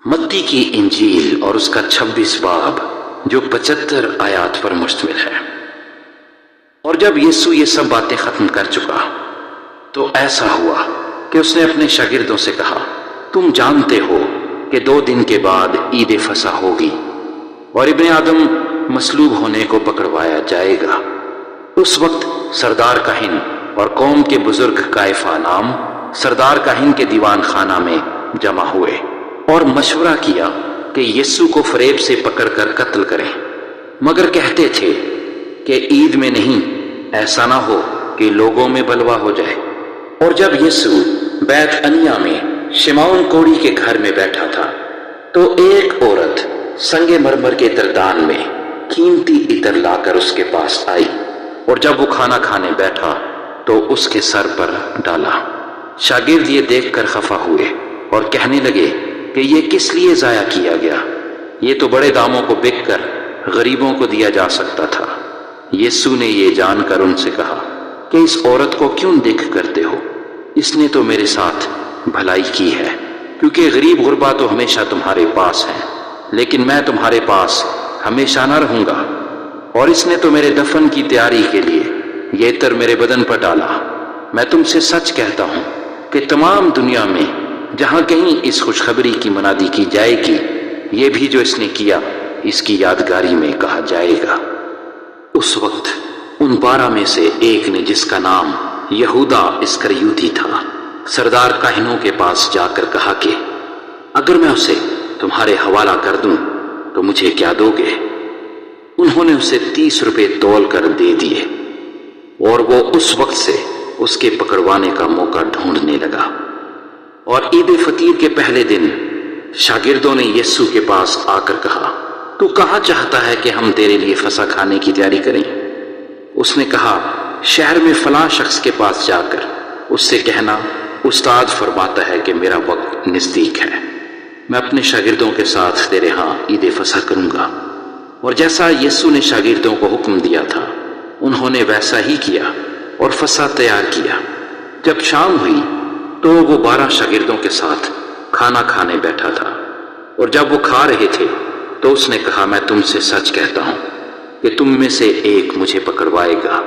متی کی انجیل اور اس کا 26 باب جو 75 آیات پر مشتمل ہے۔ اور جب یسوع یہ سب باتیں ختم کر چکا تو ایسا ہوا کہ اس نے اپنے شاگردوں سے کہا، تم جانتے ہو کہ 2 دن کے بعد عید فصح ہوگی اور ابن آدم مصلوب ہونے کو پکڑوایا جائے گا۔ اس وقت سردار کاہن اور قوم کے بزرگ قیافہ نام سردار کاہن کے دیوان خانہ میں جمع ہوئے اور مشورہ کیا کہ یسوع کو فریب سے پکڑ کر قتل کریں، مگر کہتے تھے کہ عید میں نہیں، ایسا نہ ہو کہ لوگوں میں بلوا ہو جائے۔ اور جب یسوع بیت عنیہ میں شمعون کوڑی کے گھر میں بیٹھا تھا تو ایک عورت سنگ مرمر کے تردان میں قیمتی عطر لا کر اس کے پاس آئی، اور جب وہ کھانا کھانے بیٹھا تو اس کے سر پر ڈالا۔ شاگرد یہ دیکھ کر خفا ہوئے اور کہنے لگے کہ یہ کس لیے ضائع کیا گیا؟ یہ تو بڑے داموں کو بک کر غریبوں کو دیا جا سکتا تھا۔ یسوع نے یہ جان کر ان سے کہا کہ اس عورت کو کیوں دیکھ کرتے ہو؟ اس نے تو میرے ساتھ بھلائی کی ہے، کیونکہ غریب غربا تو ہمیشہ تمہارے پاس ہیں، لیکن میں تمہارے پاس ہمیشہ نہ رہوں گا۔ اور اس نے تو میرے دفن کی تیاری کے لیے یہ عطر میرے بدن پر ڈالا۔ میں تم سے سچ کہتا ہوں کہ تمام دنیا میں جہاں کہیں اس خوشخبری کی منادی کی جائے گی، یہ بھی جو اس نے کیا اس کی یادگاری میں کہا جائے گا۔ اس وقت ان 12 میں سے ایک نے، جس کا نام یہودا اسکریوتی تھا، سردار کاہنوں کے پاس جا کر کہا کہ اگر میں اسے تمہارے حوالہ کر دوں تو مجھے کیا دو گے؟ انہوں نے اسے 30 روپے تول کر دے دیے، اور وہ اس وقت سے اس کے پکڑوانے کا موقع ڈھونڈنے لگا۔ اور عید فطیر کے پہلے دن شاگردوں نے یسوع کے پاس آ کر کہا، تو کہاں چاہتا ہے کہ ہم تیرے لیے فصح کھانے کی تیاری کریں؟ اس نے کہا، شہر میں فلاں شخص کے پاس جا کر اس سے کہنا، استاد فرماتا ہے کہ میرا وقت نزدیک ہے، میں اپنے شاگردوں کے ساتھ تیرے ہاں عید فصح کروں گا۔ اور جیسا یسوع نے شاگردوں کو حکم دیا تھا انہوں نے ویسا ہی کیا اور فصح تیار کیا۔ جب شام ہوئی تو وہ 12 شاگردوں کے ساتھ کھانا کھانے بیٹھا تھا، اور جب وہ کھا رہے تھے تو اس نے کہا، میں تم سے سچ کہتا ہوں کہ تم میں سے ایک مجھے پکڑوائے گا۔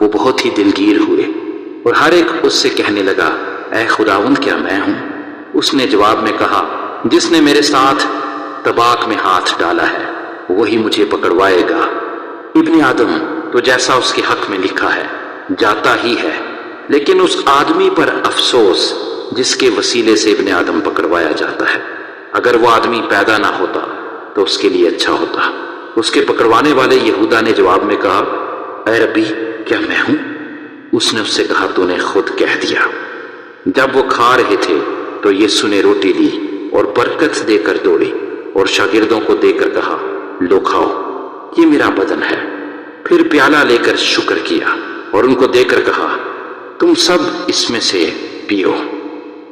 وہ بہت ہی دلگیر ہوئے اور ہر ایک اس سے کہنے لگا، اے خداوند، کیا میں ہوں؟ اس نے جواب میں کہا، جس نے میرے ساتھ طباق میں ہاتھ ڈالا ہے وہی مجھے پکڑوائے گا۔ ابن آدم تو جیسا اس کے حق میں لکھا ہے جاتا ہی ہے، لیکن اس آدمی پر افسوس جس کے وسیلے سے ابن آدم پکڑوایا جاتا ہے۔ اگر وہ آدمی پیدا نہ ہوتا تو اس کے لیے اچھا ہوتا۔ اس کے پکڑوانے والے یہودا نے جواب میں کہا، اے ربی، کیا میں ہوں؟ اس نے اس سے کہا، تو نے خود کہہ دیا۔ جب وہ کھا رہے تھے تو یسوع نے روٹی لی اور برکت دے کر توڑی اور شاگردوں کو دے کر کہا، لو کھاؤ، یہ میرا بدن ہے۔ پھر پیالہ لے کر شکر کیا اور ان کو دے کر کہا، تم سب اس میں سے پیو،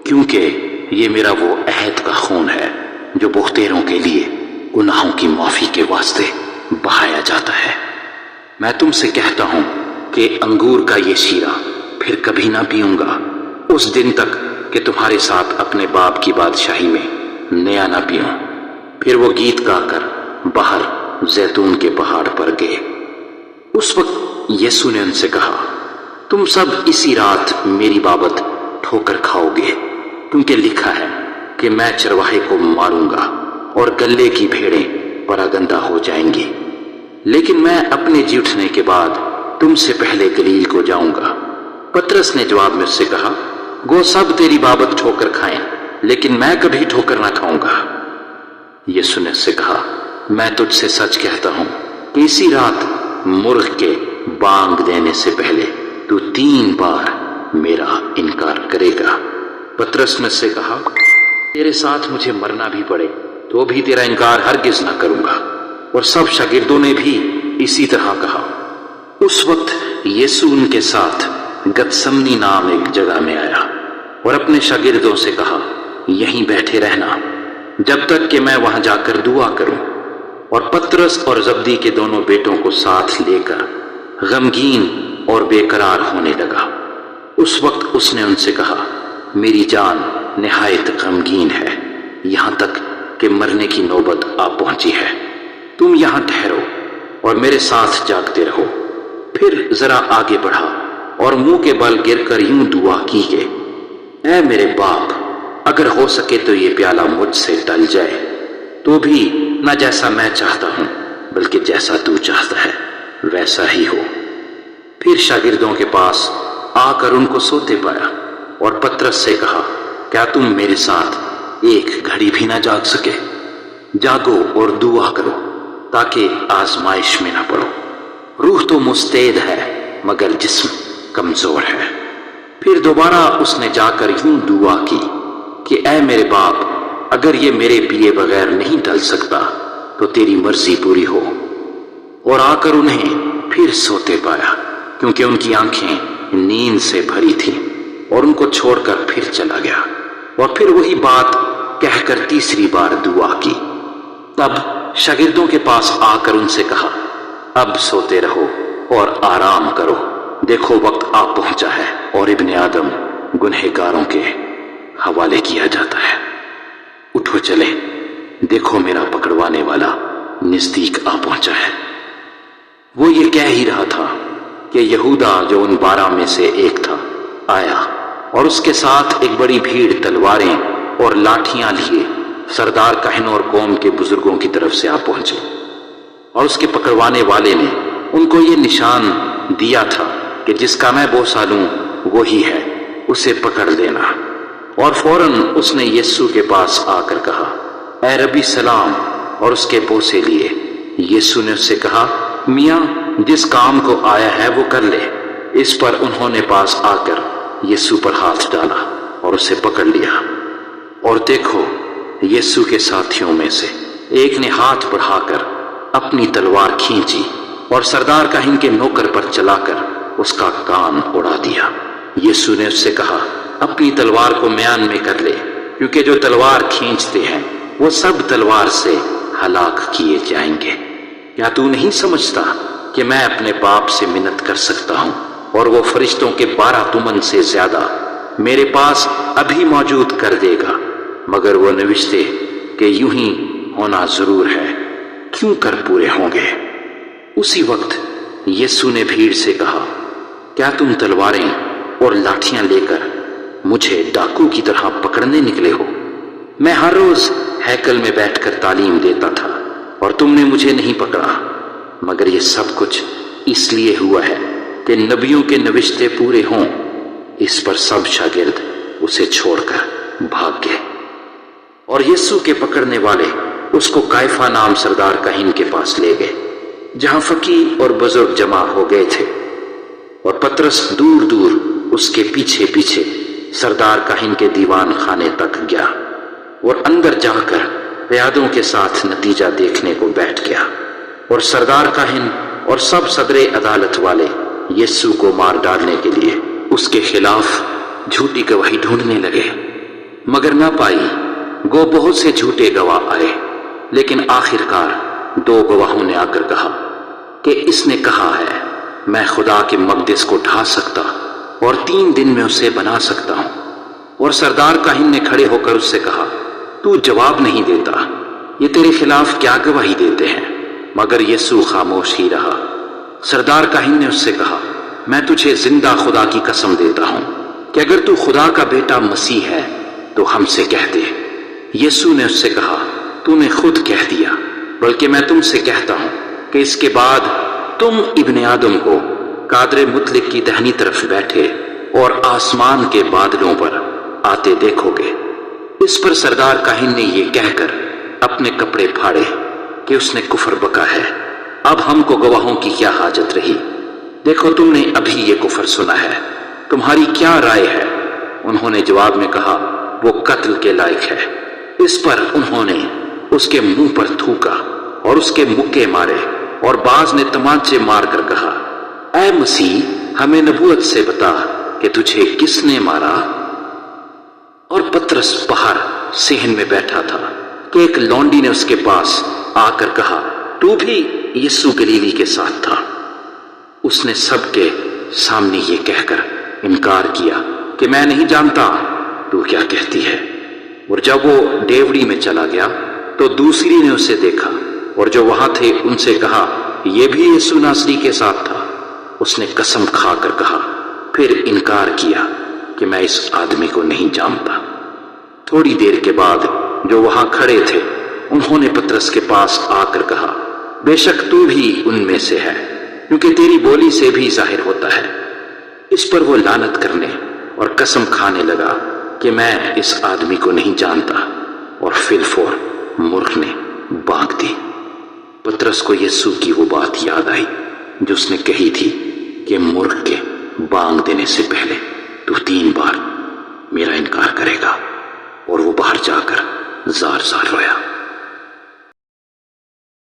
کیونکہ یہ میرا وہ عہد کا خون ہے جو بہتیروں کے لیے گناہوں کی معافی کے واسطے بہایا جاتا ہے۔ میں تم سے کہتا ہوں کہ انگور کا یہ شیرہ پھر کبھی نہ پیوں گا، اس دن تک کہ تمہارے ساتھ اپنے باپ کی بادشاہی میں نیا نہ پیوں۔ پھر وہ گیت گا کر باہر زیتون کے پہاڑ پر گئے۔ اس وقت یسوع نے ان سے کہا، تم سب اسی رات میری بابت ٹھوکر کھاؤ گے، کیونکہ لکھا ہے کہ میں چرواہے کو ماروں گا اور گلے کی بھیڑیں پراگندہ ہو جائیں گی۔ لیکن میں اپنے جی اٹھنے کے بعد تم سے پہلے گلیل کو جاؤں گا۔ پترس نے جواب میں اس سے کہا، گو سب تیری بابت ٹھوکر کھائیں، لیکن میں کبھی ٹھوکر نہ کھاؤں گا۔ یسوع نے اس سے کہا، میں تجھ سے سچ کہتا ہوں کہ اسی رات مرغ کے بانگ دینے سے پہلے تو 3 بار میرا انکار کرے گا۔ پترس نے اس سے کہا، تیرے ساتھ مجھے مرنا بھی پڑے تو بھی تیرا انکار ہرگز نہ کروں گا۔ اور سب شاگردوں نے بھی اسی طرح کہا۔ اس وقت یسوع ان کے ساتھ گتسمنی نام ایک جگہ میں آیا اور اپنے شاگردوں سے کہا، یہیں بیٹھے رہنا جب تک کہ میں وہاں جا کر دعا کروں۔ اور پترس اور زبدی کے دونوں بیٹوں کو ساتھ لے کر غمگین اور بے قرار ہونے لگا۔ اس وقت اس نے ان سے کہا، میری جان نہایت غمگین ہے، یہاں تک کہ مرنے کی نوبت آ پہنچی ہے، تم یہاں ٹھہرو اور میرے ساتھ جاگتے رہو۔ پھر ذرا آگے بڑھا اور منہ کے بل گر کر یوں دعا کی کہ اے میرے باپ، اگر ہو سکے تو یہ پیالہ مجھ سے ٹل جائے، تو بھی نہ جیسا میں چاہتا ہوں بلکہ جیسا تو چاہتا ہے ویسا ہی ہو۔ پھر شاگردوں کے پاس آ کر ان کو سوتے پایا اور پترس سے کہا، کیا تم میرے ساتھ ایک گھڑی بھی نہ جاگ سکے؟ جاگو اور دعا کرو تاکہ آزمائش میں نہ پڑو۔ روح تو مستعد ہے مگر جسم کمزور ہے۔ پھر دوبارہ اس نے جا کر یوں دعا کی کہ اے میرے باپ، اگر یہ میرے پیے بغیر نہیں ٹل سکتا تو تیری مرضی پوری ہو۔ اور آ کر انہیں پھر سوتے پایا، کیونکہ ان کی آنکھیں نیند سے بھری تھیں، اور ان کو چھوڑ کر پھر چلا گیا، اور پھر وہی بات کہہ کر تیسری بار دعا کی۔ تب شاگردوں کے پاس آ کر ان سے کہا، اب سوتے رہو اور آرام کرو، دیکھو وقت آ پہنچا ہے اور ابن آدم گنہگاروں کے حوالے کیا جاتا ہے۔ اٹھو چلے، دیکھو میرا پکڑوانے والا نزدیک آ پہنچا ہے۔ وہ یہ کہہ ہی رہا تھا کہ یہودا جو ان 12 میں سے ایک تھا آیا، اور اس کے ساتھ ایک بڑی بھیڑ تلواریں اور لاٹھیاں لیے سردار کاہنوں اور قوم کے بزرگوں کی طرف سے آ پہنچے۔ اور اس کے پکڑوانے والے نے ان کو یہ نشان دیا تھا کہ جس کا میں بوسہ لوں وہی ہے، اسے پکڑ لینا۔ اور فوراً اس نے یسوع کے پاس آ کر کہا، اے ربی سلام، اور اس کے بوسے لیے۔ یسوع نے اس سے کہا، میاں جس کام کو آیا ہے وہ کر لے۔ اس پر انہوں نے پاس آ کر یسوع پر ہاتھ ڈالا اور اسے پکڑ لیا۔ اور دیکھو، یسوع کے ساتھیوں میں سے ایک نے ہاتھ بڑھا کر اپنی تلوار کھینچی اور سردار کاہن کے نوکر پر چلا کر اس کا کان اڑا دیا۔ یسوع نے اس سے کہا، اپنی تلوار کو میان میں کر لے، کیونکہ جو تلوار کھینچتے ہیں وہ سب تلوار سے ہلاک کیے جائیں گے۔ کیا تو نہیں سمجھتا کہ میں اپنے باپ سے منت کر سکتا ہوں، اور وہ فرشتوں کے 12 تمن سے زیادہ میرے پاس ابھی موجود کر دے گا؟ مگر وہ نوشتے کہ یوں ہی ہونا ضرور ہے، کیوں کر پورے ہوں گے۔ اسی وقت یسوع نے بھیڑ سے کہا، کیا تم تلواریں اور لاٹھیاں لے کر مجھے ڈاکو کی طرح پکڑنے نکلے ہو؟ میں ہر روز ہیکل میں بیٹھ کر تعلیم دیتا تھا اور تم نے مجھے نہیں پکڑا، مگر یہ سب کچھ اس لیے ہوا ہے کہ نبیوں کے نوشتے پورے ہوں۔ اس پر سب شاگرد اسے چھوڑ کر بھاگ گئے۔ اور یسوع کے پکڑنے والے اس کو قیافہ نام سردار کاہن کے پاس لے گئے، جہاں فقیہ اور بزرگ جمع ہو گئے تھے۔ اور پترس دور دور اس کے پیچھے پیچھے سردار کاہن کے دیوان خانے تک گیا، اور اندر جا کر پیادوں کے ساتھ نتیجہ دیکھنے کو بیٹھ گیا۔ اور سردار کاہن اور سب صدر عدالت والے یسوع کو مار ڈالنے کے لیے اس کے خلاف جھوٹی گواہی ڈھونڈنے لگے، مگر نہ پائی۔ گو بہت سے جھوٹے گواہ آئے، لیکن آخر کار 2 گواہوں نے آ کر کہا کہ اس نے کہا ہے، میں خدا کے مقدس کو ڈھا سکتا اور 3 دن میں اسے بنا سکتا ہوں۔ اور سردار کاہن نے کھڑے ہو کر اس سے کہا، تو جواب نہیں دیتا، یہ تیرے خلاف کیا گواہی دیتے ہیں؟ مگر یسوع خاموش ہی رہا۔ سردار کاہن نے اس سے کہا، میں تجھے زندہ خدا کی قسم دیتا ہوں کہ اگر تو خدا کا بیٹا مسیح ہے تو ہم سے کہہ دے۔ یسوع نے اس سے کہا، تو نے خود کہہ دیا، بلکہ میں تم سے کہتا ہوں کہ اس کے بعد تم ابن آدم کو قادر مطلق کی دہنی طرف بیٹھے اور آسمان کے بادلوں پر آتے دیکھو گے۔ اس پر سردار کاہن نے یہ کہہ کر اپنے کپڑے پھاڑے کہ اس نے کفر بکا ہے، اب ہم کو گواہوں کی کیا حاجت رہی؟ دیکھو تم نے ابھی یہ کفر سنا ہے، تمہاری کیا رائے ہے؟ انہوں نے جواب میں کہا، وہ قتل کے لائق ہے۔ اس پر انہوں نے اس کے منہ پر تھوکا اور اس کے مکے مارے، اور بعض نے تمانچے مار کر کہا، اے مسیح ہمیں نبوت سے بتا کہ تجھے کس نے مارا؟ اور پترس باہر صحن میں بیٹھا تھا کہ ایک لونڈی نے اس کے پاس آ کر کہا، تو بھی یسوع گلیلی کے ساتھ تھا۔ اس نے سب کے سامنے یہ کہہ کر انکار کیا کہ میں نہیں جانتا، تو کیا کہتی ہے؟ اور جب وہ ڈیوڑی میں چلا گیا تو دوسری نے اسے دیکھا اور جو وہاں تھے ان سے کہا یہ بھی یسوع ناصری کے ساتھ تھا۔ اس نے قسم کھا کر کہا، پھر انکار کیا کہ میں اس آدمی کو نہیں جانتا۔ تھوڑی دیر کے بعد جو وہاں کھڑے تھے انہوں نے پطرس کے پاس آ کر کہا، بے شک تو بھی ان میں سے ہے، کیونکہ تیری بولی سے بھی ظاہر ہوتا ہے۔ اس پر وہ لعنت کرنے اور قسم کھانے لگا کہ میں اس آدمی کو نہیں جانتا، اور فی الفور مرغ نے بانگ دی۔ پطرس کو یسوع کی وہ بات یاد آئی جو اس نے کہی تھی کہ مرغ کے بانگ دینے سے پہلے تو 3 بار میرا انکار کرے گا، اور وہ باہر جا کر زار زار رویا۔